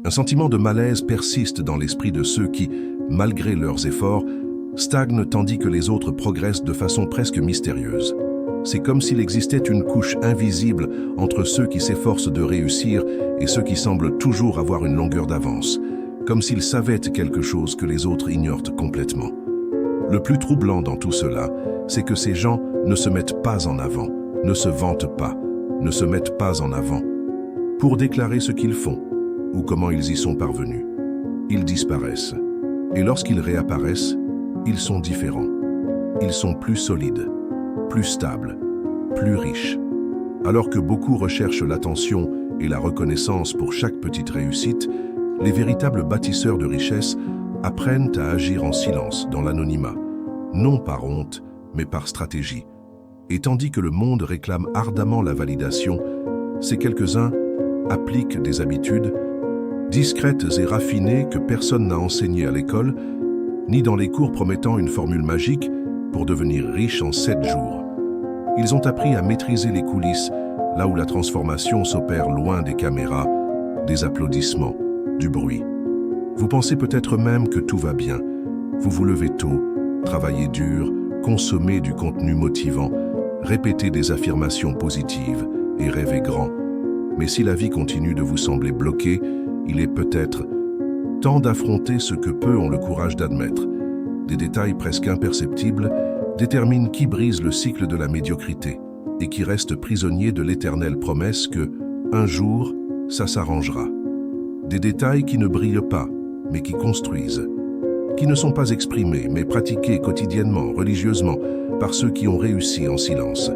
Un sentiment de malaise persiste dans l'esprit de ceux qui, malgré leurs efforts, stagnent tandis que les autres progressent de façon presque mystérieuse. C'est comme s'il existait une couche invisible entre ceux qui s'efforcent de réussir et ceux qui semblent toujours avoir une longueur d'avance, comme s'ils savaient quelque chose que les autres ignorent complètement. Le plus troublant dans tout cela, c'est que ces gens ne se mettent pas en avant, ne se vantent pas, ne se mettent pas en avant, pour déclarer ce qu'ils font ou comment ils y sont parvenus. Ils disparaissent, et lorsqu'ils réapparaissent, ils sont différents. Ils sont plus solides, plus stables, plus riches. Alors que beaucoup recherchent l'attention et la reconnaissance pour chaque petite réussite, les véritables bâtisseurs de richesse apprennent à agir en silence dans l'anonymat, non par honte, mais par stratégie. Et tandis que le monde réclame ardemment la validation, ces quelques-uns appliquent des habitudes discrètes et raffinées que personne n'a enseignées à l'école, ni dans les cours promettant une formule magique pour devenir riche en 7 jours. Ils ont appris à maîtriser les coulisses, là où la transformation s'opère loin des caméras, des applaudissements, du bruit. Vous pensez peut-être même que tout va bien. Vous vous levez tôt, travaillez dur, consommez du contenu motivant, répétez des affirmations positives et rêvez grand. Mais si la vie continue de vous sembler bloquée, il est peut-être temps d'affronter ce que peu ont le courage d'admettre. Des détails presque imperceptibles déterminent qui brise le cycle de la médiocrité et qui reste prisonnier de l'éternelle promesse que, un jour, ça s'arrangera. Des détails qui ne brillent pas, mais qui construisent, qui ne sont pas exprimés, mais pratiqués quotidiennement, religieusement, par ceux qui ont réussi en silence.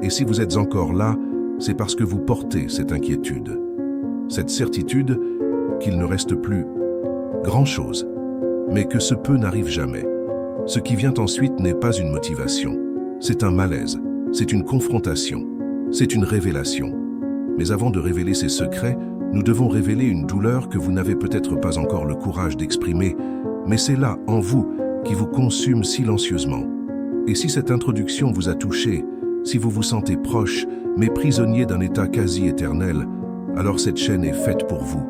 Et si vous êtes encore là, c'est parce que vous portez cette inquiétude, cette certitude qu'il ne reste plus grand-chose, mais que ce peu n'arrive jamais. Ce qui vient ensuite n'est pas une motivation, c'est un malaise, c'est une confrontation, c'est une révélation. Mais avant de révéler ces secrets, nous devons révéler une douleur que vous n'avez peut-être pas encore le courage d'exprimer, mais c'est là, en vous, qui vous consume silencieusement. Et si cette introduction vous a touché, si vous vous sentez proche, mais prisonnier d'un état quasi éternel, alors cette chaîne est faite pour vous.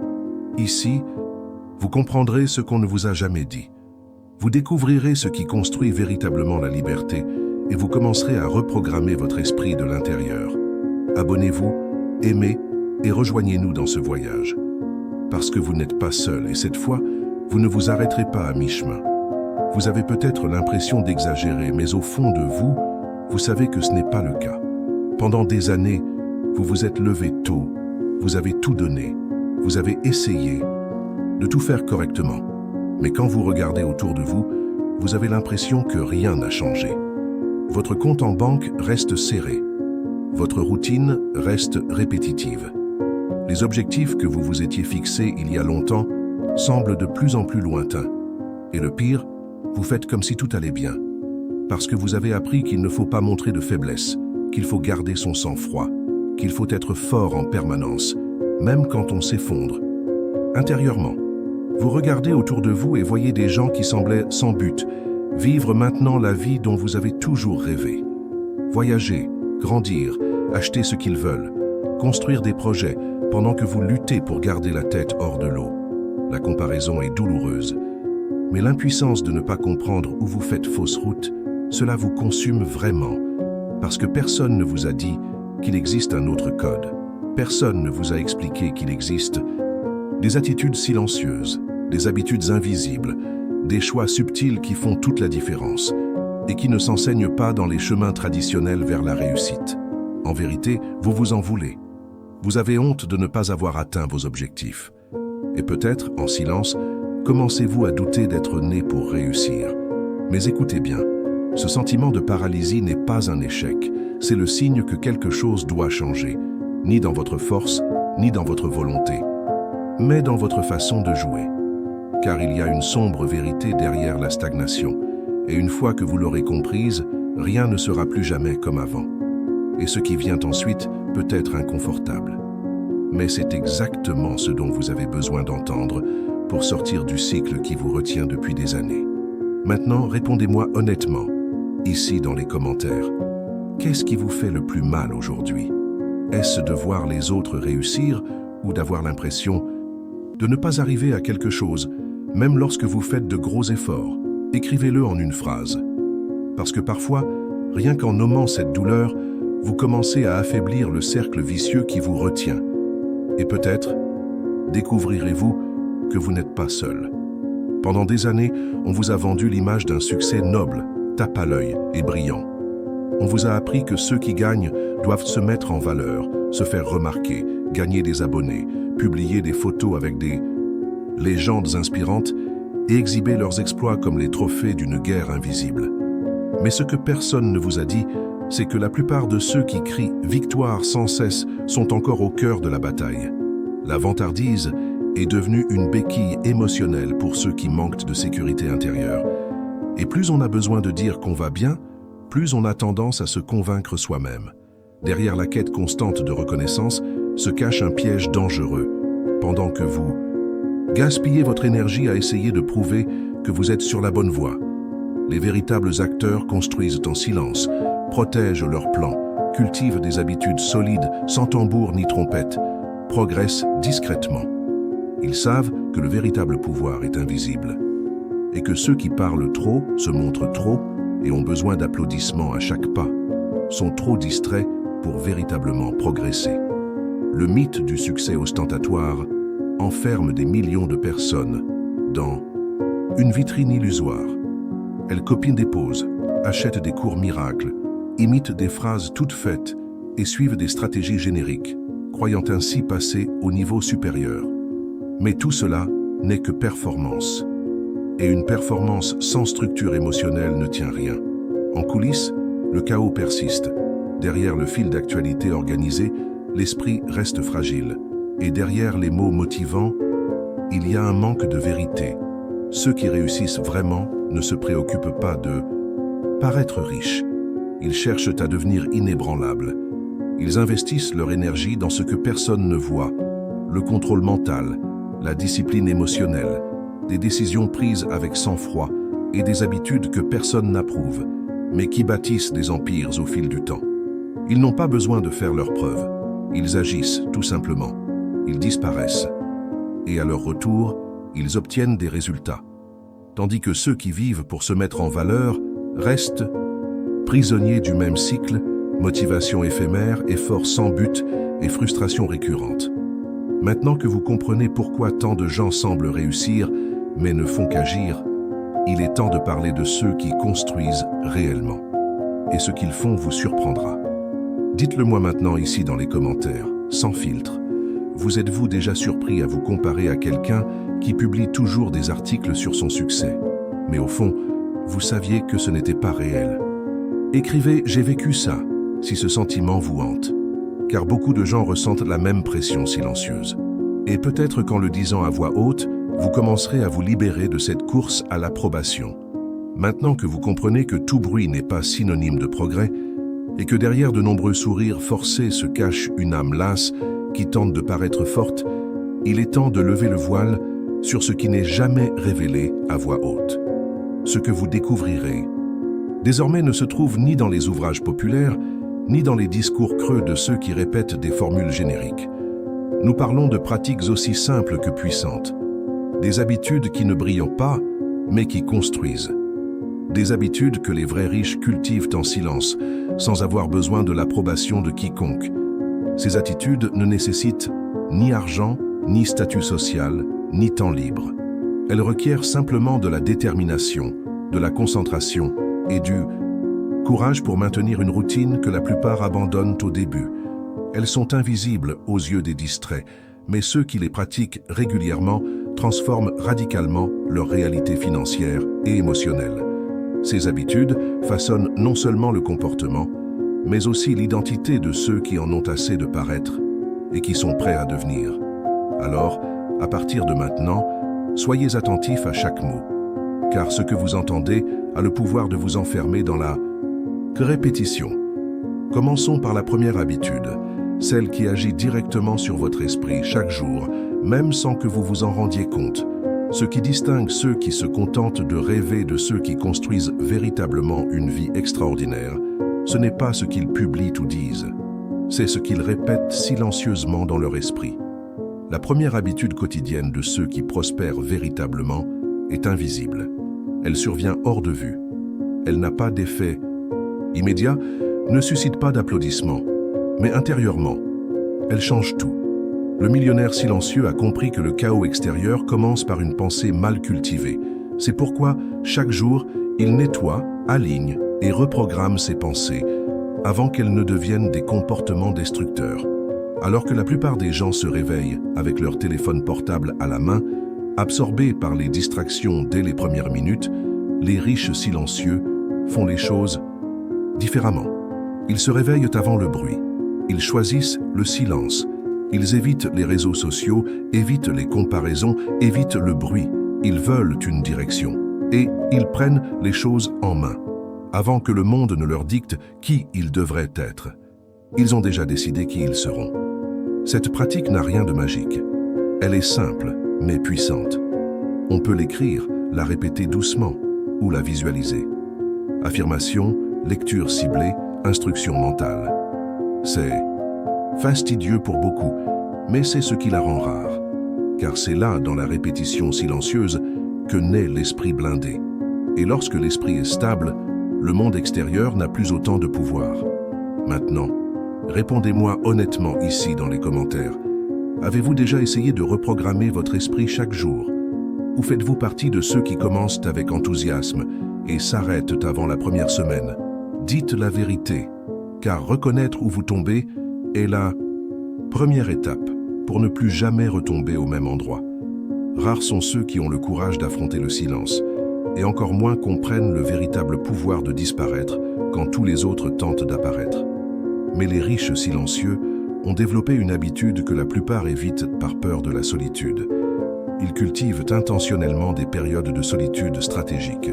Ici, vous comprendrez ce qu'on ne vous a jamais dit. Vous découvrirez ce qui construit véritablement la liberté et vous commencerez à reprogrammer votre esprit de l'intérieur. Abonnez-vous, aimez et rejoignez-nous dans ce voyage. Parce que vous n'êtes pas seul et cette fois, vous ne vous arrêterez pas à mi-chemin. Vous avez peut-être l'impression d'exagérer, mais au fond de vous, vous savez que ce n'est pas le cas. Pendant des années, vous vous êtes levé tôt, vous avez tout donné, vous avez essayé de tout faire correctement. Mais quand vous regardez autour de vous, vous avez l'impression que rien n'a changé. Votre compte en banque reste serré. Votre routine reste répétitive. Les objectifs que vous vous étiez fixés il y a longtemps semblent de plus en plus lointains. Et le pire, vous faites comme si tout allait bien. Parce que vous avez appris qu'il ne faut pas montrer de faiblesse, qu'il faut garder son sang-froid, qu'il faut être fort en permanence, même quand on s'effondre. Intérieurement, vous regardez autour de vous et voyez des gens qui semblaient sans but, vivre maintenant la vie dont vous avez toujours rêvé. Voyager, grandir, acheter ce qu'ils veulent, construire des projets pendant que vous luttez pour garder la tête hors de l'eau. La comparaison est douloureuse, mais l'impuissance de ne pas comprendre où vous faites fausse route, cela vous consume vraiment, parce que personne ne vous a dit qu'il existe un autre code. Personne ne vous a expliqué qu'il existe des attitudes silencieuses, des habitudes invisibles, des choix subtils qui font toute la différence et qui ne s'enseignent pas dans les chemins traditionnels vers la réussite. En vérité, vous vous en voulez. Vous avez honte de ne pas avoir atteint vos objectifs. Et peut-être, en silence, commencez-vous à douter d'être né pour réussir. Mais écoutez bien, ce sentiment de paralysie n'est pas un échec, c'est le signe que quelque chose doit changer, ni dans votre force, ni dans votre volonté, mais dans votre façon de jouer. Car il y a une sombre vérité derrière la stagnation, et une fois que vous l'aurez comprise, rien ne sera plus jamais comme avant. Et ce qui vient ensuite peut être inconfortable. Mais c'est exactement ce dont vous avez besoin d'entendre pour sortir du cycle qui vous retient depuis des années. Maintenant, répondez-moi honnêtement, ici dans les commentaires. Qu'est-ce qui vous fait le plus mal aujourd'hui? Est-ce de voir les autres réussir ou d'avoir l'impression de ne pas arriver à quelque chose, même lorsque vous faites de gros efforts. Écrivez-le en une phrase. Parce que parfois, rien qu'en nommant cette douleur, vous commencez à affaiblir le cercle vicieux qui vous retient. Et peut-être découvrirez-vous que vous n'êtes pas seul. Pendant des années, on vous a vendu l'image d'un succès noble, tape à l'œil et brillant. On vous a appris que ceux qui gagnent doivent se mettre en valeur, se faire remarquer, gagner des abonnés, publier des photos avec des légendes inspirantes et exhiber leurs exploits comme les trophées d'une guerre invisible. Mais ce que personne ne vous a dit, c'est que la plupart de ceux qui crient « victoire » sans cesse sont encore au cœur de la bataille. La vantardise est devenue une béquille émotionnelle pour ceux qui manquent de sécurité intérieure. Et plus on a besoin de dire qu'on va bien, plus on a tendance à se convaincre soi-même. Derrière la quête constante de reconnaissance se cache un piège dangereux. Pendant que vous gaspillez votre énergie à essayer de prouver que vous êtes sur la bonne voie, les véritables acteurs construisent en silence, protègent leurs plans, cultivent des habitudes solides sans tambour ni trompette, progressent discrètement. Ils savent que le véritable pouvoir est invisible et que ceux qui parlent trop, se montrent trop et ont besoin d'applaudissements à chaque pas, sont trop distraits pour véritablement progresser. Le mythe du succès ostentatoire enferme des millions de personnes dans une vitrine illusoire. Elles copient des poses, achètent des cours miracles, imitent des phrases toutes faites et suivent des stratégies génériques, croyant ainsi passer au niveau supérieur. Mais tout cela n'est que performance. Et une performance sans structure émotionnelle ne tient rien. En coulisses, le chaos persiste. Derrière le fil d'actualité organisé, l'esprit reste fragile. Et derrière les mots motivants, il y a un manque de vérité. Ceux qui réussissent vraiment ne se préoccupent pas de paraître riches. Ils cherchent à devenir inébranlables. Ils investissent leur énergie dans ce que personne ne voit, le contrôle mental, la discipline émotionnelle, des décisions prises avec sang-froid et des habitudes que personne n'approuve, mais qui bâtissent des empires au fil du temps. Ils n'ont pas besoin de faire leurs preuves. Ils agissent, tout simplement. Ils disparaissent. Et à leur retour, ils obtiennent des résultats. Tandis que ceux qui vivent pour se mettre en valeur restent prisonniers du même cycle, motivation éphémère, effort sans but et frustration récurrente. Maintenant que vous comprenez pourquoi tant de gens semblent réussir, mais ne font qu'agir, il est temps de parler de ceux qui construisent réellement. Et ce qu'ils font vous surprendra. Dites-le moi maintenant ici dans les commentaires, sans filtre. Vous êtes-vous déjà surpris à vous comparer à quelqu'un qui publie toujours des articles sur son succès? Mais au fond, vous saviez que ce n'était pas réel. Écrivez « J'ai vécu ça » si ce sentiment vous hante. Car beaucoup de gens ressentent la même pression silencieuse. Et peut-être qu'en le disant à voix haute, vous commencerez à vous libérer de cette course à l'approbation. Maintenant que vous comprenez que tout bruit n'est pas synonyme de progrès, et que derrière de nombreux sourires forcés se cache une âme lasse qui tente de paraître forte, il est temps de lever le voile sur ce qui n'est jamais révélé à voix haute. Ce que vous découvrirez, désormais ne se trouve ni dans les ouvrages populaires, ni dans les discours creux de ceux qui répètent des formules génériques. Nous parlons de pratiques aussi simples que puissantes, des habitudes qui ne brillent pas, mais qui construisent. Des habitudes que les vrais riches cultivent en silence, sans avoir besoin de l'approbation de quiconque. Ces attitudes ne nécessitent ni argent, ni statut social, ni temps libre. Elles requièrent simplement de la détermination, de la concentration et du courage pour maintenir une routine que la plupart abandonnent au début. Elles sont invisibles aux yeux des distraits, mais ceux qui les pratiquent régulièrement transforment radicalement leur réalité financière et émotionnelle. Ces habitudes façonnent non seulement le comportement, mais aussi l'identité de ceux qui en ont assez de paraître et qui sont prêts à devenir. Alors, à partir de maintenant, soyez attentifs à chaque mot, car ce que vous entendez a le pouvoir de vous enfermer dans la répétition. Commençons par la première habitude, celle qui agit directement sur votre esprit chaque jour, même sans que vous vous en rendiez compte. Ce qui distingue ceux qui se contentent de rêver de ceux qui construisent véritablement une vie extraordinaire, ce n'est pas ce qu'ils publient ou disent, c'est ce qu'ils répètent silencieusement dans leur esprit. La première habitude quotidienne de ceux qui prospèrent véritablement est invisible. Elle survient hors de vue. Elle n'a pas d'effet immédiat, ne suscite pas d'applaudissements, mais intérieurement, elle change tout. Le millionnaire silencieux a compris que le chaos extérieur commence par une pensée mal cultivée. C'est pourquoi, chaque jour, il nettoie, aligne et reprogramme ses pensées avant qu'elles ne deviennent des comportements destructeurs. Alors que la plupart des gens se réveillent avec leur téléphone portable à la main, absorbés par les distractions dès les premières minutes, les riches silencieux font les choses différemment. Ils se réveillent avant le bruit. Ils choisissent le silence. Ils évitent les réseaux sociaux, évitent les comparaisons, évitent le bruit. Ils veulent une direction. Et ils prennent les choses en main. Avant que le monde ne leur dicte qui ils devraient être. Ils ont déjà décidé qui ils seront. Cette pratique n'a rien de magique. Elle est simple, mais puissante. On peut l'écrire, la répéter doucement ou la visualiser. Affirmation, lecture ciblée, instruction mentale. C'est fastidieux pour beaucoup, mais c'est ce qui la rend rare. Car c'est là, dans la répétition silencieuse, que naît l'esprit blindé. Et lorsque l'esprit est stable, le monde extérieur n'a plus autant de pouvoir. Maintenant, répondez-moi honnêtement ici dans les commentaires. Avez-vous déjà essayé de reprogrammer votre esprit chaque jour? Ou faites-vous partie de ceux qui commencent avec enthousiasme et s'arrêtent avant la première semaine? Dites la vérité, car reconnaître où vous tombez est la première étape pour ne plus jamais retomber au même endroit. Rares sont ceux qui ont le courage d'affronter le silence, et encore moins comprennent le véritable pouvoir de disparaître quand tous les autres tentent d'apparaître. Mais les riches silencieux ont développé une habitude que la plupart évitent par peur de la solitude. Ils cultivent intentionnellement des périodes de solitude stratégiques.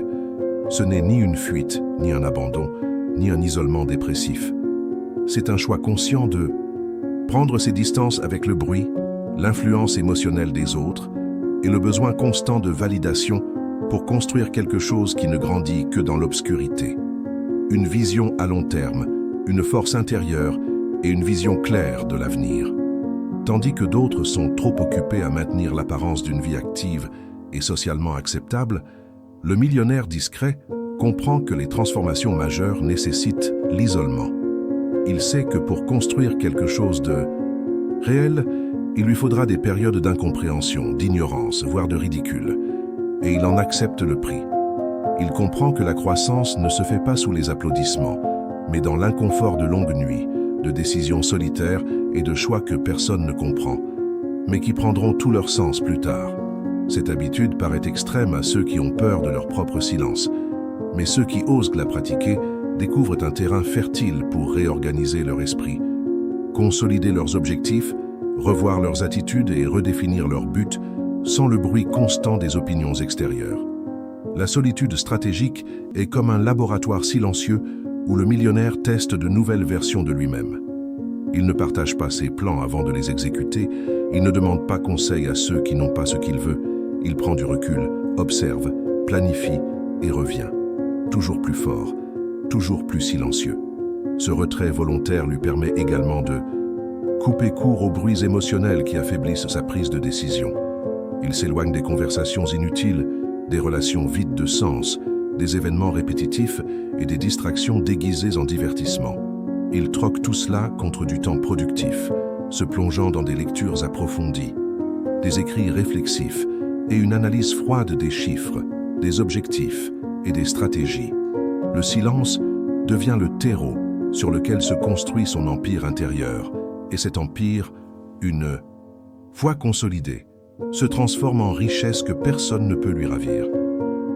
Ce n'est ni une fuite, ni un abandon, ni un isolement dépressif. C'est un choix conscient de prendre ses distances avec le bruit, l'influence émotionnelle des autres et le besoin constant de validation pour construire quelque chose qui ne grandit que dans l'obscurité. Une vision à long terme, une force intérieure et une vision claire de l'avenir. Tandis que d'autres sont trop occupés à maintenir l'apparence d'une vie active et socialement acceptable, le millionnaire discret comprend que les transformations majeures nécessitent l'isolement. Il sait que pour construire quelque chose de réel, il lui faudra des périodes d'incompréhension, d'ignorance, voire de ridicule. Et il en accepte le prix. Il comprend que la croissance ne se fait pas sous les applaudissements, mais dans l'inconfort de longues nuits, de décisions solitaires et de choix que personne ne comprend, mais qui prendront tout leur sens plus tard. Cette habitude paraît extrême à ceux qui ont peur de leur propre silence, mais ceux qui osent la pratiquer découvrent un terrain fertile pour réorganiser leur esprit, consolider leurs objectifs, revoir leurs attitudes et redéfinir leurs buts sans le bruit constant des opinions extérieures. La solitude stratégique est comme un laboratoire silencieux où le millionnaire teste de nouvelles versions de lui-même. Il ne partage pas ses plans avant de les exécuter, il ne demande pas conseil à ceux qui n'ont pas ce qu'il veut, il prend du recul, observe, planifie et revient. Toujours plus fort, toujours plus silencieux. Ce retrait volontaire lui permet également de couper court aux bruits émotionnels qui affaiblissent sa prise de décision. Il s'éloigne des conversations inutiles, des relations vides de sens, des événements répétitifs et des distractions déguisées en divertissement. Il troque tout cela contre du temps productif, se plongeant dans des lectures approfondies, des écrits réflexifs et une analyse froide des chiffres, des objectifs et des stratégies. Le silence devient le terreau sur lequel se construit son empire intérieur, et cet empire, une fois consolidé, se transforme en richesse que personne ne peut lui ravir.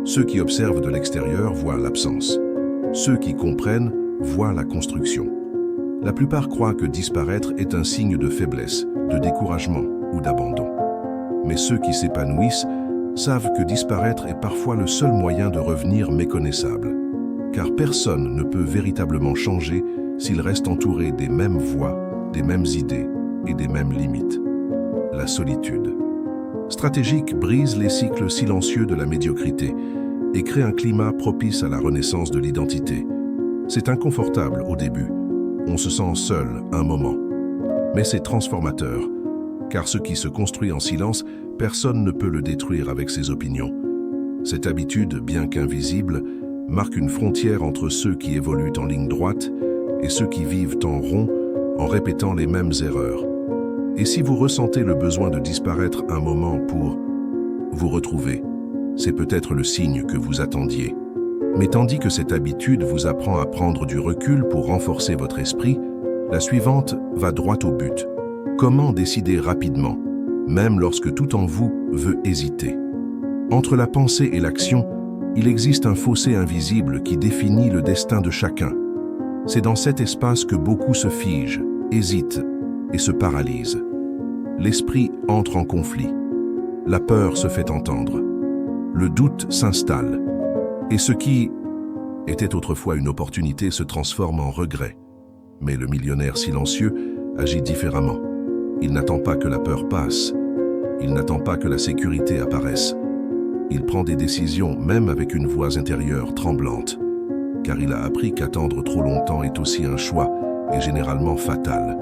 Ceux qui observent de l'extérieur voient l'absence. Ceux qui comprennent voient la construction. La plupart croient que disparaître est un signe de faiblesse, de découragement ou d'abandon. Mais ceux qui s'épanouissent savent que disparaître est parfois le seul moyen de revenir méconnaissable. Car personne ne peut véritablement changer s'il reste entouré des mêmes voix, des mêmes idées et des mêmes limites. La solitude stratégique brise les cycles silencieux de la médiocrité et crée un climat propice à la renaissance de l'identité. C'est inconfortable au début, on se sent seul un moment, mais c'est transformateur. car ce qui se construit en silence, personne ne peut le détruire avec ses opinions. Cette habitude, bien qu'invisible, marque une frontière entre ceux qui évoluent en ligne droite et ceux qui vivent en rond en répétant les mêmes erreurs. Et si vous ressentez le besoin de disparaître un moment pour vous retrouver, c'est peut-être le signe que vous attendiez. Mais tandis que cette habitude vous apprend à prendre du recul pour renforcer votre esprit, la suivante va droit au but. Comment décider rapidement, même lorsque tout en vous veut hésiter? Entre la pensée et l'action, il existe un fossé invisible qui définit le destin de chacun. C'est dans cet espace que beaucoup se figent, hésitent et se paralysent. L'esprit entre en conflit. La peur se fait entendre. Le doute s'installe. Et ce qui était autrefois une opportunité se transforme en regret. Mais le millionnaire silencieux agit différemment. Il n'attend pas que la peur passe. Il n'attend pas que la sécurité apparaisse. Il prend des décisions même avec une voix intérieure tremblante, car il a appris qu'attendre trop longtemps est aussi un choix et généralement fatal.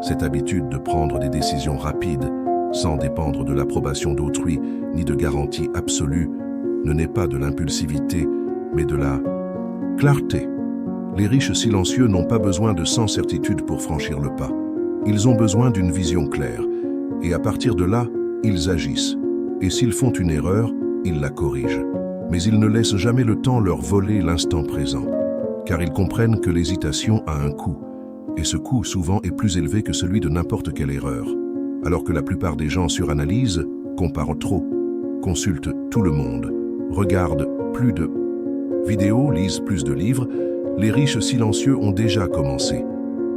Cette habitude de prendre des décisions rapides, sans dépendre de l'approbation d'autrui ni de garantie absolue, ne naît pas de l'impulsivité, mais de la clarté. Les riches silencieux n'ont pas besoin de 100 certitudes pour franchir le pas. Ils ont besoin d'une vision claire, et à partir de là, ils agissent. Et s'ils font une erreur, ils la corrigent. Mais ils ne laissent jamais le temps leur voler l'instant présent, car ils comprennent que l'hésitation a un coût, et ce coût souvent est plus élevé que celui de n'importe quelle erreur. Alors que la plupart des gens suranalysent, comparent trop, consultent tout le monde, regardent plus de vidéos, lisent plus de livres, les riches silencieux ont déjà commencé.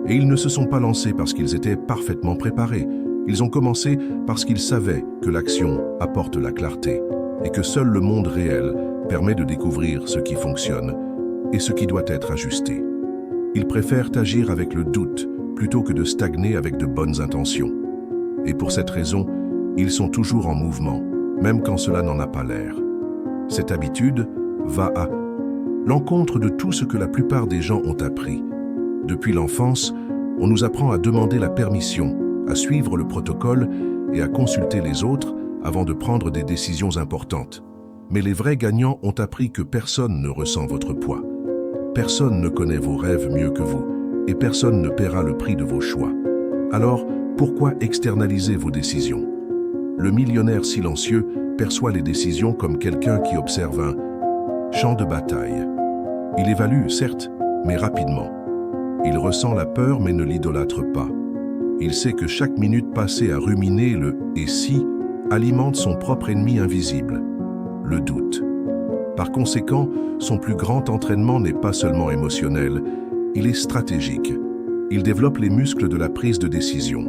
Et ils ne se sont pas lancés parce qu'ils étaient parfaitement préparés. Ils ont commencé parce qu'ils savaient que l'action apporte la clarté et que seul le monde réel permet de découvrir ce qui fonctionne et ce qui doit être ajusté. Ils préfèrent agir avec le doute plutôt que de stagner avec de bonnes intentions. Et pour cette raison, ils sont toujours en mouvement, même quand cela n'en a pas l'air. Cette habitude va à l'encontre de tout ce que la plupart des gens ont appris. Depuis l'enfance, on nous apprend à demander la permission, à suivre le protocole et à consulter les autres avant de prendre des décisions importantes. Mais les vrais gagnants ont appris que personne ne ressent votre poids. Personne ne connaît vos rêves mieux que vous, et personne ne paiera le prix de vos choix. Alors, pourquoi externaliser vos décisions? Le millionnaire silencieux perçoit les décisions comme quelqu'un qui observe un champ de bataille. Il évalue, certes, mais rapidement. Il ressent la peur mais ne l'idolâtre pas. Il sait que chaque minute passée à ruminer le « et si » alimente son propre ennemi invisible, le doute. Par conséquent, son plus grand entraînement n'est pas seulement émotionnel, il est stratégique. Il développe les muscles de la prise de décision,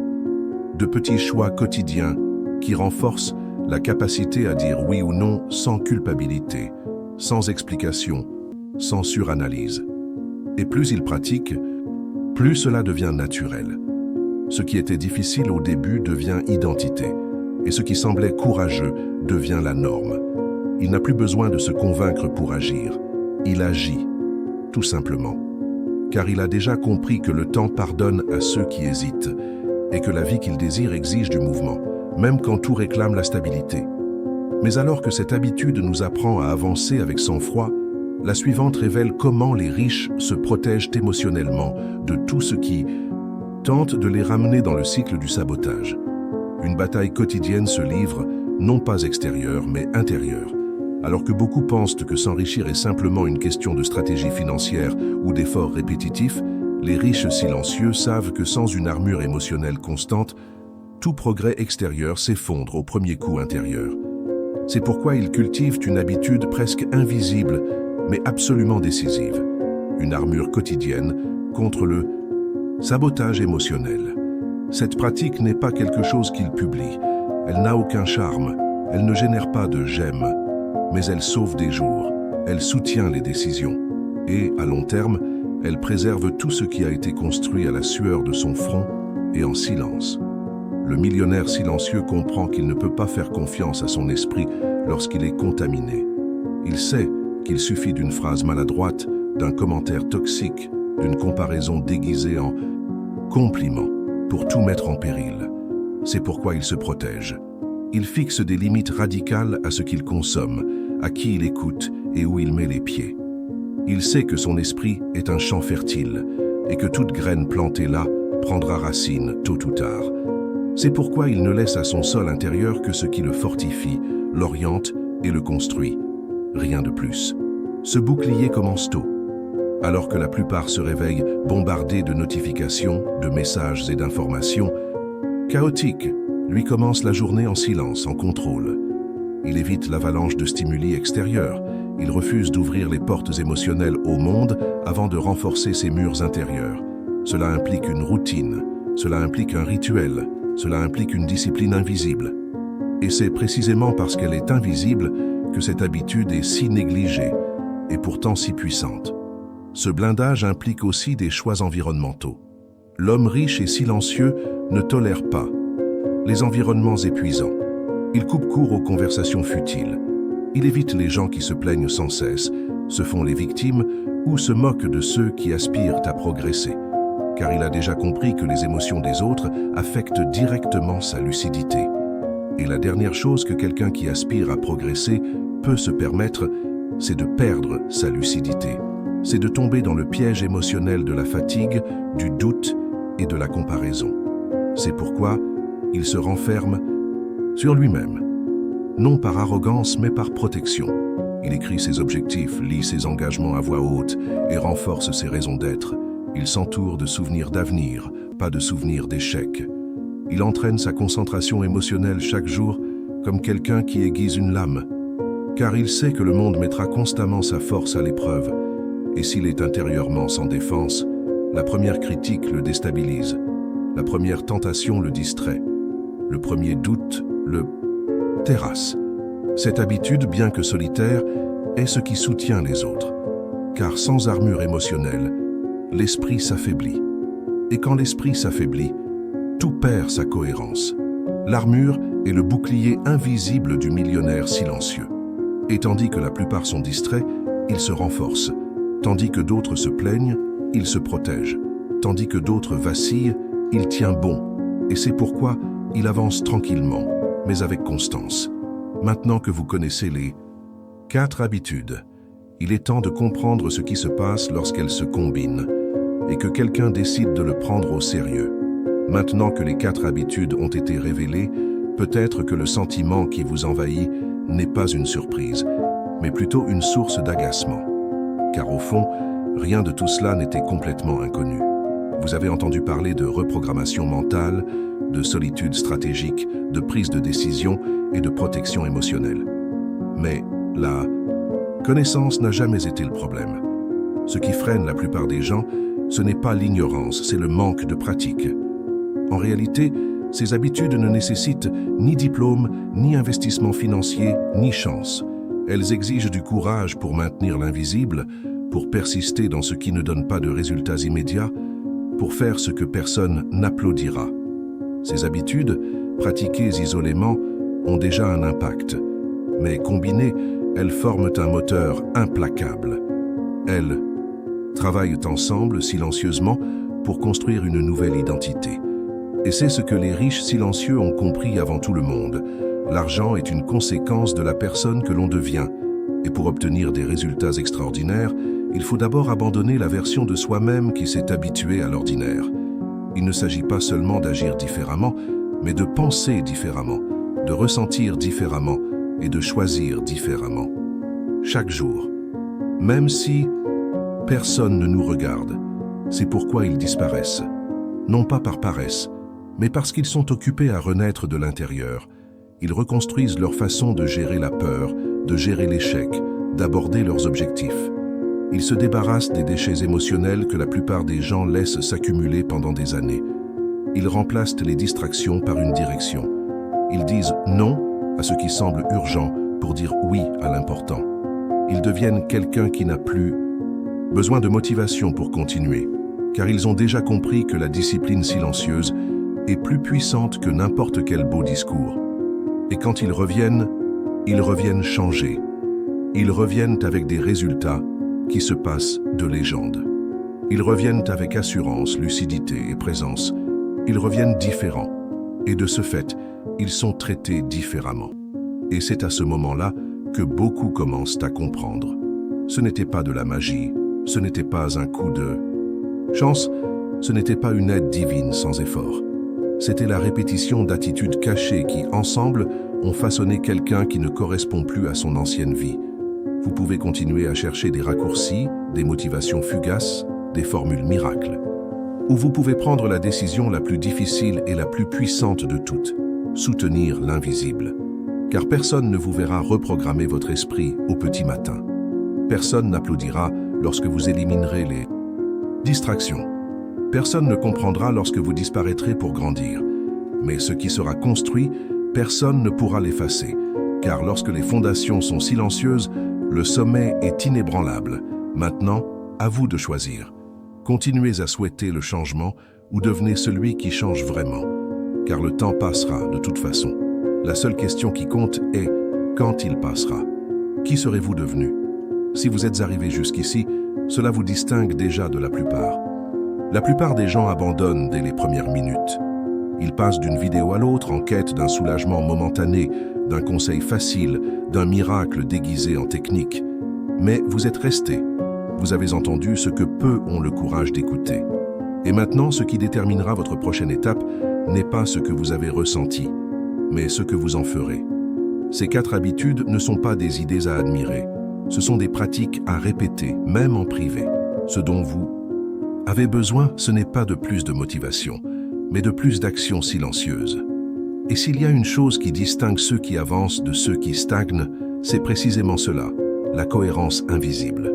de petits choix quotidiens qui renforcent la capacité à dire oui ou non sans culpabilité, sans explication, sans suranalyse. Et plus il pratique, plus cela devient naturel. Ce qui était difficile au début devient identité, et ce qui semblait courageux devient la norme. Il n'a plus besoin de se convaincre pour agir. Il agit, tout simplement. Car il a déjà compris que le temps pardonne à ceux qui hésitent, et que la vie qu'il désire exige du mouvement, même quand tout réclame la stabilité. Mais alors que cette habitude nous apprend à avancer avec sang-froid, la suivante révèle comment les riches se protègent émotionnellement de tout ce qui tente de les ramener dans le cycle du sabotage. Une bataille quotidienne se livre, non pas extérieure, mais intérieure. Alors que beaucoup pensent que s'enrichir est simplement une question de stratégie financière ou d'efforts répétitifs, les riches silencieux savent que sans une armure émotionnelle constante, tout progrès extérieur s'effondre au premier coup intérieur. C'est pourquoi ils cultivent une habitude presque invisible, mais absolument décisive. Une armure quotidienne contre le sabotage émotionnel. Cette pratique n'est pas quelque chose qu'ils publient. Elle n'a aucun charme. Elle ne génère pas de j'aime. Mais elle sauve des jours. Elle soutient les décisions. Et, à long terme, elle préserve tout ce qui a été construit à la sueur de son front et en silence. Le millionnaire silencieux comprend qu'il ne peut pas faire confiance à son esprit lorsqu'il est contaminé. Il sait qu'il suffit d'une phrase maladroite, d'un commentaire toxique, d'une comparaison déguisée en compliment pour tout mettre en péril. C'est pourquoi il se protège. Il fixe des limites radicales à ce qu'il consomme, à qui il écoute et où il met les pieds. Il sait que son esprit est un champ fertile et que toute graine plantée là prendra racine tôt ou tard. C'est pourquoi il ne laisse à son sol intérieur que ce qui le fortifie, l'oriente et le construit. Rien de plus. Ce bouclier commence tôt. Alors que la plupart se réveillent bombardés de notifications, de messages et d'informations, chaotique, lui commence la journée en silence, en contrôle. Il évite l'avalanche de stimuli extérieurs. Il refuse d'ouvrir les portes émotionnelles au monde avant de renforcer ses murs intérieurs. Cela implique une routine, cela implique un rituel, cela implique une discipline invisible. Et c'est précisément parce qu'elle est invisible que cette habitude est si négligée et pourtant si puissante. Ce blindage implique aussi des choix environnementaux. L'homme riche et silencieux ne tolère pas les environnements épuisants. Il coupe court aux conversations futiles. Il évite les gens qui se plaignent sans cesse, se font les victimes ou se moquent de ceux qui aspirent à progresser. Car il a déjà compris que les émotions des autres affectent directement sa lucidité. Et la dernière chose que quelqu'un qui aspire à progresser peut se permettre, c'est de perdre sa lucidité. C'est de tomber dans le piège émotionnel de la fatigue, du doute et de la comparaison. C'est pourquoi il se renferme sur lui-même. Non par arrogance, mais par protection. Il écrit ses objectifs, lit ses engagements à voix haute et renforce ses raisons d'être. Il s'entoure de souvenirs d'avenir, pas de souvenirs d'échec. Il entraîne sa concentration émotionnelle chaque jour comme quelqu'un qui aiguise une lame, car il sait que le monde mettra constamment sa force à l'épreuve. Et s'il est intérieurement sans défense, la première critique le déstabilise, la première tentation le distrait, le premier doute le terrasse. Cette habitude, bien que solitaire, est ce qui soutient les autres, car sans armure émotionnelle, l'esprit s'affaiblit. Et quand l'esprit s'affaiblit, tout perd sa cohérence. L'armure est le bouclier invisible du millionnaire silencieux. Et tandis que la plupart sont distraits, il se renforce. Tandis que d'autres se plaignent, il se protège. Tandis que d'autres vacillent, il tient bon. Et c'est pourquoi il avance tranquillement, mais avec constance. Maintenant que vous connaissez les 4 habitudes, il est temps de comprendre ce qui se passe lorsqu'elles se combinent et que quelqu'un décide de le prendre au sérieux. Maintenant que les 4 habitudes ont été révélées, peut-être que le sentiment qui vous envahit n'est pas une surprise, mais plutôt une source d'agacement. Car au fond, rien de tout cela n'était complètement inconnu. Vous avez entendu parler de reprogrammation mentale, de solitude stratégique, de prise de décision et de protection émotionnelle. Mais la connaissance n'a jamais été le problème. Ce qui freine la plupart des gens, ce n'est pas l'ignorance, c'est le manque de pratique. En réalité, ces habitudes ne nécessitent ni diplôme, ni investissement financier, ni chance. Elles exigent du courage pour maintenir l'invisible, pour persister dans ce qui ne donne pas de résultats immédiats, pour faire ce que personne n'applaudira. Ces habitudes, pratiquées isolément, ont déjà un impact, mais combinées, elles forment un moteur implacable. Elles travaillent ensemble, silencieusement, pour construire une nouvelle identité. Et c'est ce que les riches silencieux ont compris avant tout le monde. L'argent est une conséquence de la personne que l'on devient. Et pour obtenir des résultats extraordinaires, il faut d'abord abandonner la version de soi-même qui s'est habituée à l'ordinaire. Il ne s'agit pas seulement d'agir différemment, mais de penser différemment, de ressentir différemment et de choisir différemment. Chaque jour, même si personne ne nous regarde, c'est pourquoi ils disparaissent. Non pas par paresse, mais parce qu'ils sont occupés à renaître de l'intérieur. Ils reconstruisent leur façon de gérer la peur, de gérer l'échec, d'aborder leurs objectifs. Ils se débarrassent des déchets émotionnels que la plupart des gens laissent s'accumuler pendant des années. Ils remplacent les distractions par une direction. Ils disent non à ce qui semble urgent pour dire oui à l'important. Ils deviennent quelqu'un qui n'a plus besoin de motivation pour continuer, car ils ont déjà compris que la discipline silencieuse est plus puissante que n'importe quel beau discours. Et quand ils reviennent changés. Ils reviennent avec des résultats qui se passent de légende. Ils reviennent avec assurance, lucidité et présence. Ils reviennent différents. Et de ce fait, ils sont traités différemment. Et c'est à ce moment-là que beaucoup commencent à comprendre. Ce n'était pas de la magie, ce n'était pas un coup de chance, ce n'était pas une aide divine sans effort. C'était la répétition d'attitudes cachées qui, ensemble, ont façonné quelqu'un qui ne correspond plus à son ancienne vie. Vous pouvez continuer à chercher des raccourcis, des motivations fugaces, des formules miracles. Ou vous pouvez prendre la décision la plus difficile et la plus puissante de toutes, soutenir l'invisible. Car personne ne vous verra reprogrammer votre esprit au petit matin. Personne n'applaudira lorsque vous éliminerez les distractions. Personne ne comprendra lorsque vous disparaîtrez pour grandir. Mais ce qui sera construit, personne ne pourra l'effacer. Car lorsque les fondations sont silencieuses, le sommet est inébranlable. Maintenant, à vous de choisir. Continuez à souhaiter le changement ou devenez celui qui change vraiment. Car le temps passera de toute façon. La seule question qui compte est quand il passera. Qui serez-vous devenu? Si vous êtes arrivé jusqu'ici, cela vous distingue déjà de la plupart. La plupart des gens abandonnent dès les premières minutes. Ils passent d'une vidéo à l'autre en quête d'un soulagement momentané, d'un conseil facile, d'un miracle déguisé en technique. Mais vous êtes resté. Vous avez entendu ce que peu ont le courage d'écouter. Et maintenant, ce qui déterminera votre prochaine étape n'est pas ce que vous avez ressenti, mais ce que vous en ferez. Ces 4 habitudes ne sont pas des idées à admirer. Ce sont des pratiques à répéter, même en privé. Ce dont vous avez besoin, ce n'est pas de plus de motivation, mais de plus d'actions silencieuses. Et s'il y a une chose qui distingue ceux qui avancent de ceux qui stagnent, c'est précisément cela, la cohérence invisible.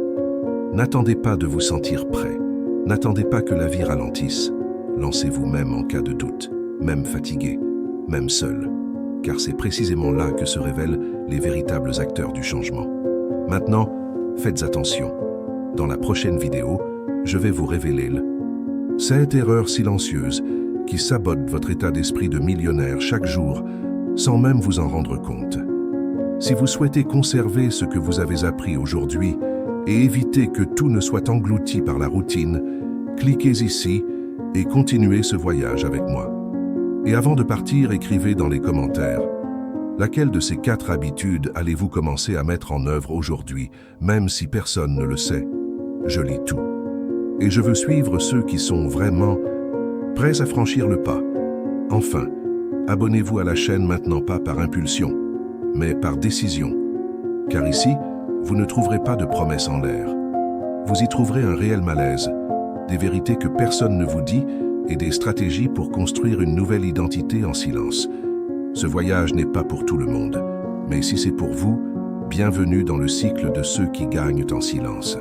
N'attendez pas de vous sentir prêt. N'attendez pas que la vie ralentisse. Lancez-vous même en cas de doute, même fatigué, même seul. Car c'est précisément là que se révèlent les véritables acteurs du changement. Maintenant, faites attention. Dans la prochaine vidéo, je vais vous révéler cette erreur silencieuse qui sabote votre état d'esprit de millionnaire chaque jour sans même vous en rendre compte. Si vous souhaitez conserver ce que vous avez appris aujourd'hui et éviter que tout ne soit englouti par la routine, cliquez ici et continuez ce voyage avec moi. Et avant de partir, écrivez dans les commentaires laquelle de ces 4 habitudes allez-vous commencer à mettre en œuvre aujourd'hui, même si personne ne le sait. Je lis tout. Et je veux suivre ceux qui sont vraiment prêts à franchir le pas. Enfin, abonnez-vous à la chaîne maintenant pas par impulsion, mais par décision. Car ici, vous ne trouverez pas de promesses en l'air. Vous y trouverez un réel malaise, des vérités que personne ne vous dit et des stratégies pour construire une nouvelle identité en silence. Ce voyage n'est pas pour tout le monde, mais si c'est pour vous, bienvenue dans le cycle de ceux qui gagnent en silence.